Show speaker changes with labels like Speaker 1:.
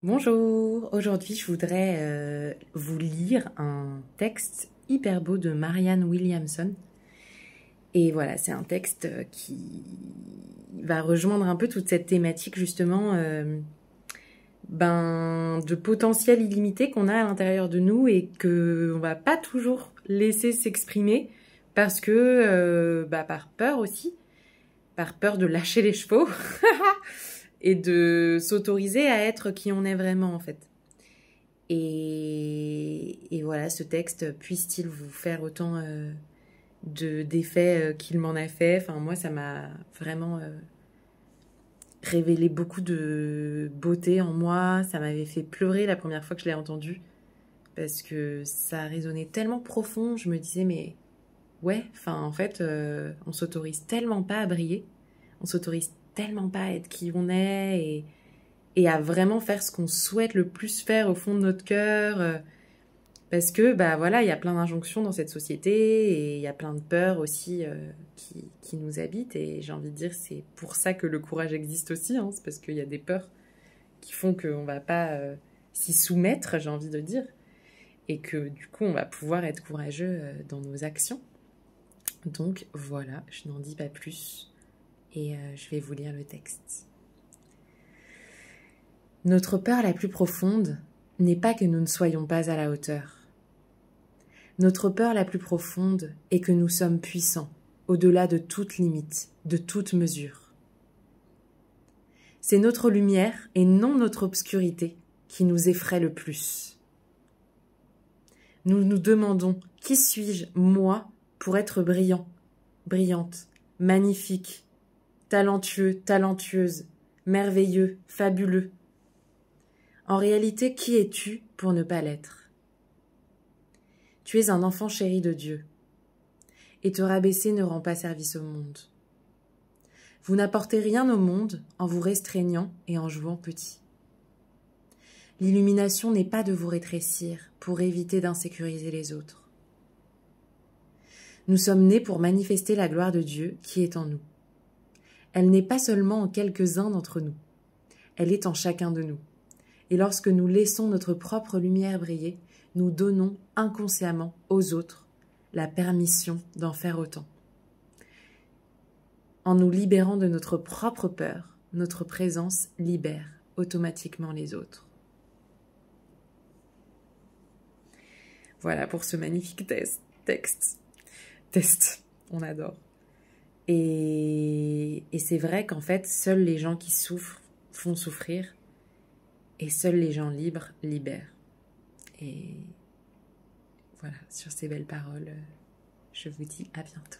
Speaker 1: Bonjour, aujourd'hui je voudrais vous lire un texte hyper beau de Marianne Williamson. Et voilà, c'est un texte qui va rejoindre un peu toute cette thématique justement de potentiel illimité qu'on a à l'intérieur de nous et qu'on ne va pas toujours laisser s'exprimer parce que, par peur aussi, par peur de lâcher les chevaux et de s'autoriser à être qui on est vraiment en fait. Et voilà, ce texte, puisse-t-il vous faire autant d'effets qu'il m'en a fait. Enfin, moi, ça m'a vraiment révélé beaucoup de beauté en moi. Ça m'avait fait pleurer la première fois que je l'ai entendu. Parce que ça résonnait tellement profond. Je me disais, mais ouais, enfin, en fait, on s'autorise tellement pas à briller. On s'autorise tellement pas à être qui on est et à vraiment faire ce qu'on souhaite le plus faire au fond de notre cœur. Parce que, voilà, il y a plein d'injonctions dans cette société et il y a plein de peurs aussi qui nous habitent. Et j'ai envie de dire, c'est pour ça que le courage existe aussi. Hein, c'est parce qu'il y a des peurs qui font qu'on ne va pas s'y soumettre, j'ai envie de dire. Et que du coup, on va pouvoir être courageux dans nos actions. Donc voilà, je n'en dis pas plus. Et je vais vous lire le texte. Notre peur la plus profonde n'est pas que nous ne soyons pas à la hauteur. Notre peur la plus profonde est que nous sommes puissants, au-delà de toute limite, de toute mesure. C'est notre lumière et non notre obscurité qui nous effraie le plus. Nous nous demandons « Qui suis-je, moi, pour être brillant, brillante, magnifique, talentueux, talentueuse, merveilleux, fabuleux ?» En réalité, qui es-tu pour ne pas l'être? Tu es un enfant chéri de Dieu. Et te rabaisser ne rend pas service au monde. Vous n'apportez rien au monde en vous restreignant et en jouant petit. L'illumination n'est pas de vous rétrécir pour éviter d'insécuriser les autres. Nous sommes nés pour manifester la gloire de Dieu qui est en nous. Elle n'est pas seulement en quelques-uns d'entre nous. Elle est en chacun de nous. Et lorsque nous laissons notre propre lumière briller, nous donnons inconsciemment aux autres la permission d'en faire autant. En nous libérant de notre propre peur, notre présence libère automatiquement les autres. Voilà pour ce magnifique test, on adore. Et c'est vrai qu'en fait, seuls les gens qui souffrent font souffrir. Et seuls les gens libres libèrent. Et voilà, sur ces belles paroles, je vous dis à bientôt.